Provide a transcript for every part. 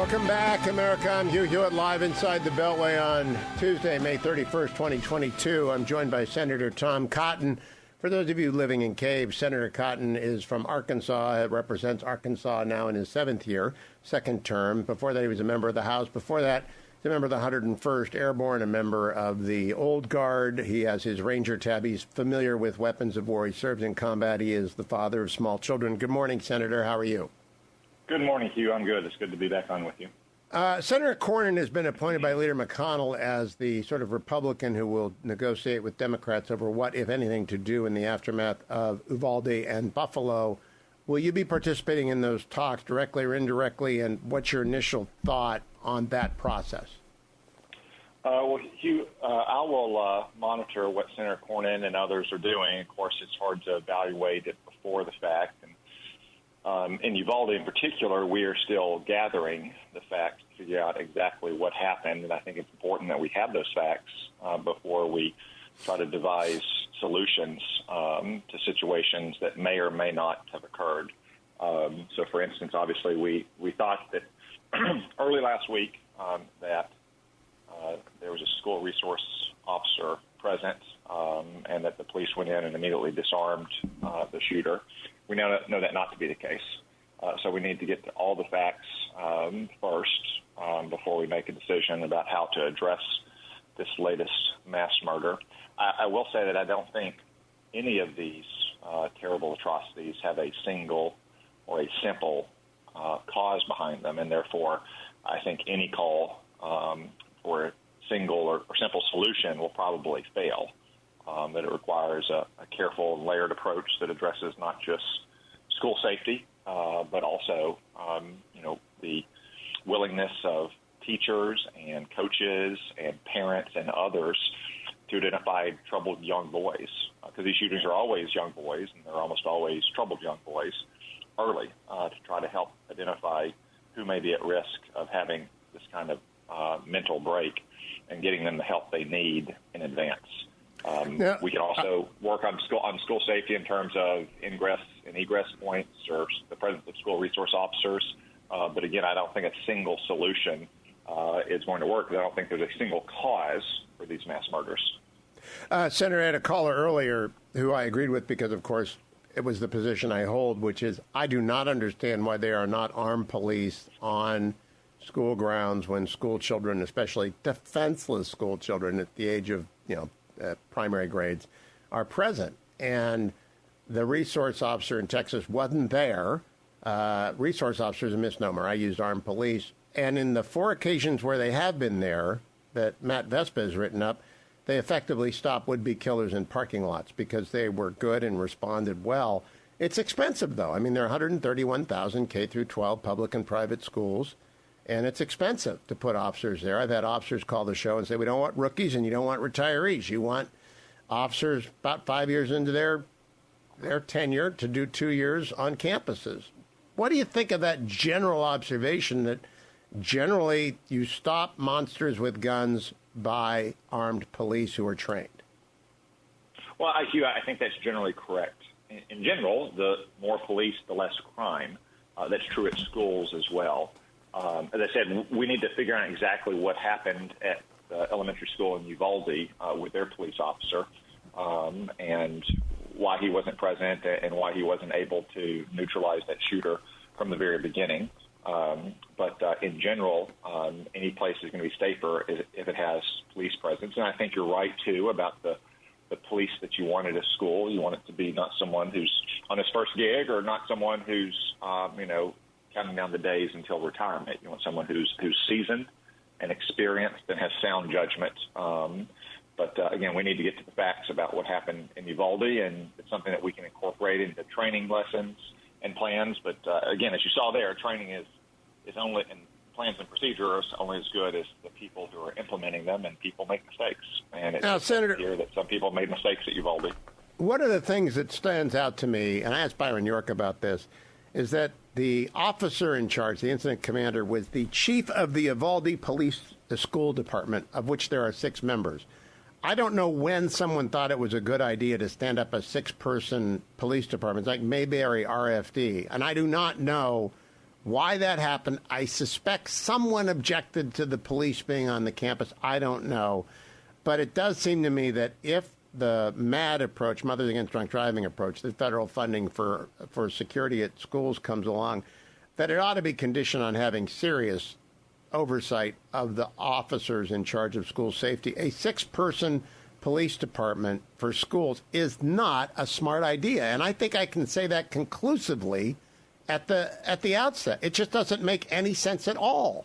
Welcome back, America. I'm Hugh Hewitt, live inside the Beltway on Tuesday, May 31st, 2022. I'm joined by Senator Tom Cotton. For those of you living in caves, Senator Cotton is from Arkansas, represents Arkansas now in his seventh year, second term. Before that, he was a member of the House. Before that, he's a member of the 101st Airborne, a member of the Old Guard. He has his Ranger tab. He's familiar with weapons of war. He serves in combat. He is the father of small children. Good morning, Senator. How are you? Good morning, Hugh. I'm good. It's good to be back on with you. Senator Cornyn has been appointed by Leader McConnell as the sort of Republican who will negotiate with Democrats over what, if anything, to do in the aftermath of Uvalde and Buffalo. Will you be participating in those talks directly or indirectly, and what's your initial thought on that process? Well, Hugh, I will monitor what Senator Cornyn and others are doing. Of course, it's hard to evaluate it before the fact. And in Uvalde in particular, we are still gathering the facts to figure out exactly what happened, and I think it's important that we have those facts before we try to devise solutions to situations that may or may not have occurred. So, for instance, obviously we thought that early last week that there was a school resource officer present and that the police went in and immediately disarmed the shooter. We now know that not to be the case. So we need to get to all the facts first before we make a decision about how to address this latest mass murder. I will say that I don't think any of these terrible atrocities have a single or a simple cause behind them, and therefore I think any call for a single or simple solution will probably fail. That it requires a careful and layered approach that addresses not just school safety, but also, the willingness of teachers and coaches and parents and others to identify troubled young boys, because these shootings are always young boys, and they're almost always troubled young boys, early, to try to help identify who may be at risk of having this kind of mental break and getting them the help they need in advance. We can also work on school safety in terms of ingress and egress points or the presence of school resource officers. But again, I don't think a single solution is going to work. I don't think there's a single cause for these mass murders. Senator, I had a caller earlier who I agreed with because, of course, it was the position I hold, which is I do not understand why there are not armed police on school grounds when school children, especially defenseless school children at the age of, primary grades, are present. And the resource officer in Texas wasn't there. Resource officer is a misnomer. I used armed police. And in the 4 occasions where they have been there that Matt Vespa has written up, they effectively stopped would-be killers in parking lots because they were good and responded well. It's expensive, though. I mean, there are 131,000 K through 12 public and private schools, and it's expensive to put officers there. I've had officers call the show and say, we don't want rookies and you don't want retirees. You want officers about 5 years into their tenure to do 2 years on campuses. What do you think of that general observation that generally you stop monsters with guns by armed police who are trained? Well, Hugh, I think that's generally correct. In general, the more police, the less crime. That's true at schools as well. As I said, we need to figure out exactly what happened at the elementary school in Uvalde with their police officer and why he wasn't present and why he wasn't able to neutralize that shooter from the very beginning. But in general, any place is going to be safer if it has police presence. And I think you're right, too, about the police that you want at a school. You want it to be not someone who's on his first gig or not someone who's, counting down the days until retirement. You want someone who's seasoned and experienced and has sound judgment. But again, we need to get to the facts about what happened in Uvalde, and it's something that we can incorporate into training lessons and plans. But again, as you saw there, training is only, and plans and procedures only as good as the people who are implementing them, and people make mistakes. And it's now, Senator, clear that some people made mistakes at Uvalde. One of the things that stands out to me, and I asked Byron York about this, is that the officer in charge, the incident commander, was the chief of the Uvalde Police School Department, of which there are 6 members. I don't know when someone thought it was a good idea to stand up a 6-person police department, like Mayberry RFD, and I do not know Why that happened, I suspect someone objected to the police being on the campus. I don't know. But it does seem to me that if the MAD approach, Mothers Against Drunk Driving approach, the federal funding for security at schools comes along, that it ought to be conditioned on having serious oversight of the officers in charge of school safety. A 6-person police department for schools is not a smart idea. And I think I can say that conclusively at the outset. It just doesn't make any sense at all.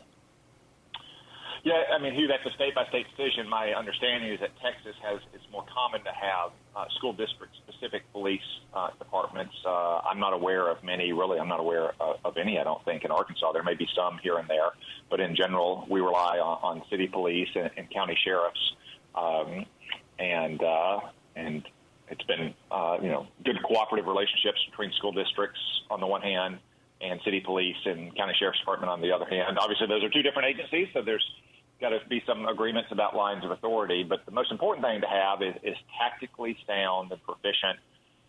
Yeah, I mean, Hugh, that's a state-by-state decision. My understanding is that Texas it's more common to have school district-specific police departments. I'm not aware of many, really. I'm not aware of any, I don't think, in Arkansas. There may be some here and there. But in general, we rely on city police and county sheriffs. And it's been, good cooperative relationships between school districts on the one hand and city police and county sheriff's department on the other hand. Obviously, those are two different agencies, so there's got to be some agreements about lines of authority. But the most important thing to have is tactically sound and proficient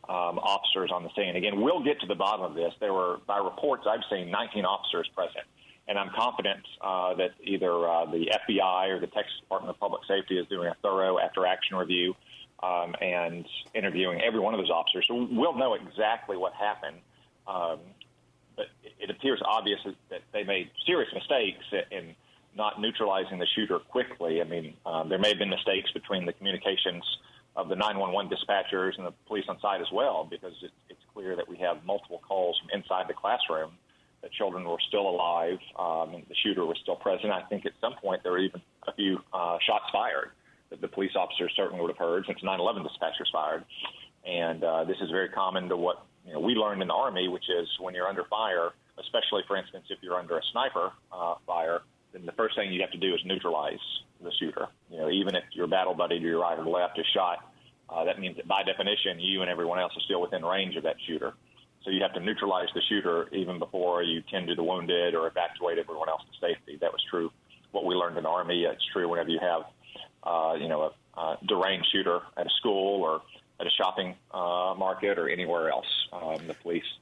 officers on the scene. Again, we'll get to the bottom of this. There were, by reports I've seen, 19 officers present. And I'm confident that either the FBI or the Texas Department of Public Safety is doing a thorough after-action review and interviewing every one of those officers. So we'll know exactly what happened. But it appears obvious that they made serious mistakes in not neutralizing the shooter quickly. I mean, there may have been mistakes between the communications of the 911 dispatchers and the police on site as well, because it's clear that we have multiple calls from inside the classroom that children were still alive and the shooter was still present. I think at some point there were even a few shots fired that the police officers certainly would have heard since 911 dispatchers fired. And this is very common to what we learned in the Army, which is when you're under fire, especially, for instance, if you're under a sniper fire, then the first thing you have to do is neutralize the shooter. Even if your battle buddy to your right or left is shot, that means that by definition, you and everyone else are still within range of that shooter. So you have to neutralize the shooter even before you tend to the wounded or evacuate everyone else to safety. That was true what we learned in the Army. It's true whenever you have, a deranged shooter at a school or at a shopping market or anywhere else. The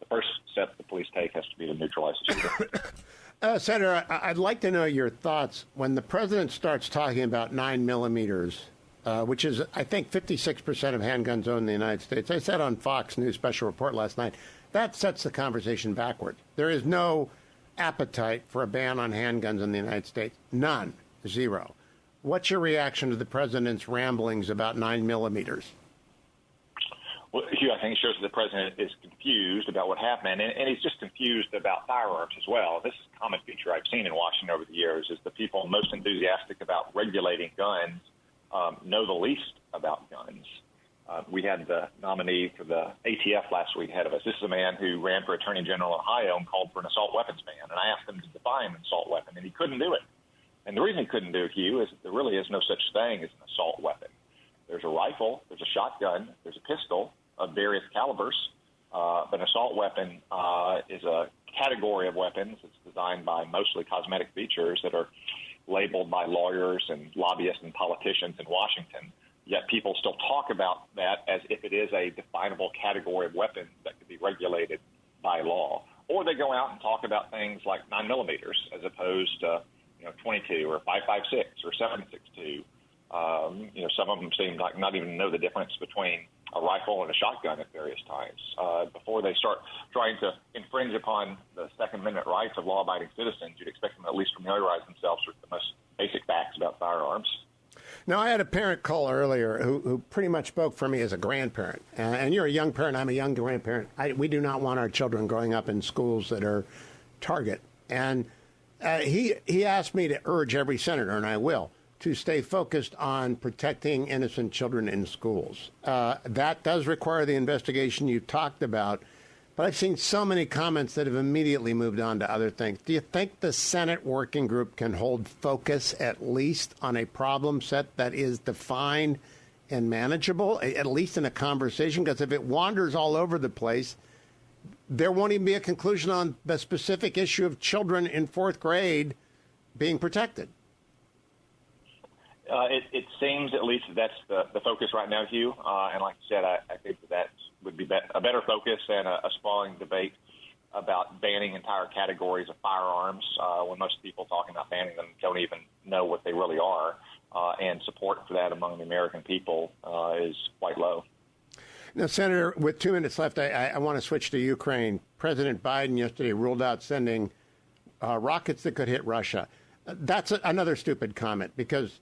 first step the police take has to be to neutralize the shooter. Senator, I'd like to know your thoughts when the president starts talking about 9mm, which is, I think, 56% of handguns owned in the United States. I said on Fox News special report last night, that sets the conversation backward. There is no appetite for a ban on handguns in the United States. None. Zero. What's your reaction to the president's ramblings about 9mm? Well, Hugh, I think it shows that the president is confused about what happened, and he's just confused about firearms as well. This is a common feature I've seen in Washington over the years, is the people most enthusiastic about regulating guns know the least about guns. We had the nominee for the ATF last week ahead of us. This is a man who ran for Attorney General in Ohio and called for an assault weapons ban, and I asked him to define an assault weapon, and he couldn't do it. And the reason he couldn't do it, Hugh, is that there really is no such thing as an assault weapon. There's a rifle, there's a shotgun, there's a pistol of various calibers, but an assault weapon is a category of weapons. It's designed by mostly cosmetic features that are labeled by lawyers and lobbyists and politicians in Washington. Yet people still talk about that as if it is a definable category of weapon that could be regulated by law. Or they go out and talk about things like 9mm as opposed to 22 or 5.56 or 7.62. Some of them seem like not even know the difference between a rifle and a shotgun at various times. Before they start trying to infringe upon the Second Amendment rights of law-abiding citizens, you'd expect them to at least familiarize themselves with the most basic facts about firearms. Now, I had a parent call earlier who pretty much spoke for me as a grandparent. And you're a young parent. I'm a young grandparent. We do not want our children growing up in schools that are target. And he asked me to urge every senator, and I will, to stay focused on protecting innocent children in schools. That does require the investigation you talked about, but I've seen so many comments that have immediately moved on to other things. Do you think the Senate working group can hold focus at least on a problem set that is defined and manageable, at least in a conversation? Because if it wanders all over the place, there won't even be a conclusion on the specific issue of children in fourth grade being protected. It seems at least that's the focus right now, Hugh. And like you said, I think that would be a better focus and a sprawling debate about banning entire categories of firearms when most people talking about banning them don't even know what they really are, and support for that among the American people is quite low. Now, Senator, with 2 minutes left, I want to switch to Ukraine. President Biden yesterday ruled out sending rockets that could hit Russia. That's another stupid comment because,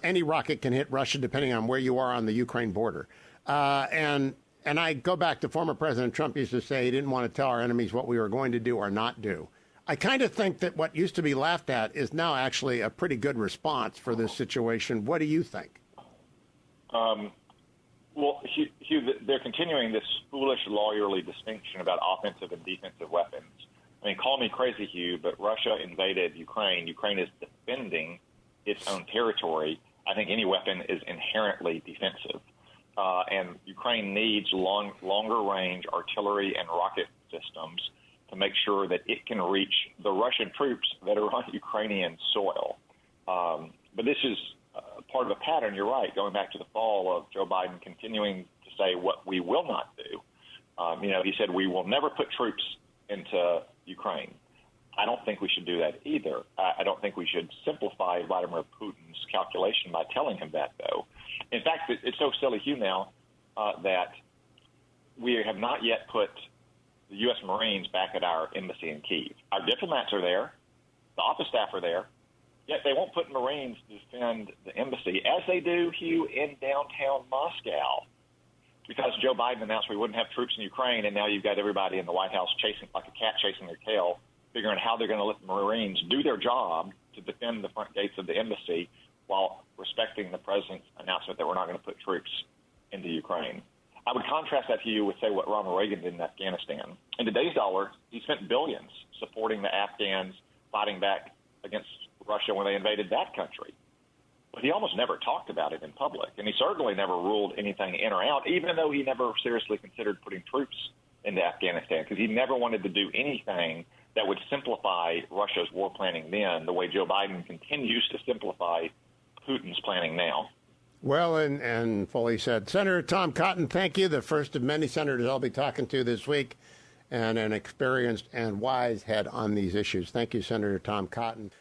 any rocket can hit Russia depending on where you are on the Ukraine border. And I go back to former President Trump used to say he didn't want to tell our enemies what we were going to do or not do. I kind of think that what used to be laughed at is now actually a pretty good response for this situation. What do you think? Well, Hugh, they're continuing this foolish lawyerly distinction about offensive and defensive weapons. I mean, call me crazy, Hugh, but Russia invaded Ukraine. Ukraine is defending its own territory. I think any weapon is inherently defensive. And Ukraine needs longer-range artillery and rocket systems to make sure that it can reach the Russian troops that are on Ukrainian soil. But this is part of a pattern, you're right, going back to the fall of Joe Biden continuing to say what we will not do. He said we will never put troops into Ukraine. I don't think we should do that either. I don't think we should simplify Vladimir Putin's calculation by telling him that, though. In fact, it's so silly, Hugh, now that we have not yet put the U.S. Marines back at our embassy in Kyiv. Our diplomats are there. The office staff are there. Yet they won't put Marines to defend the embassy, as they do, Hugh, in downtown Moscow. Because Joe Biden announced we wouldn't have troops in Ukraine, and now you've got everybody in the White House chasing like a cat chasing their tail, figuring how they're going to let the Marines do their job to defend the front gates of the embassy while respecting the president's announcement that we're not going to put troops into Ukraine. I would contrast that to you with, say, what Ronald Reagan did in Afghanistan. In today's dollar, he spent billions supporting the Afghans fighting back against Russia when they invaded that country. But he almost never talked about it in public, and he certainly never ruled anything in or out, even though he never seriously considered putting troops into Afghanistan, because he never wanted to do anything that would simplify Russia's war planning then, the way Joe Biden continues to simplify Putin's planning now. Well, and fully said. Senator Tom Cotton, thank you. The first of many senators I'll be talking to this week, and an experienced and wise head on these issues. Thank you, Senator Tom Cotton.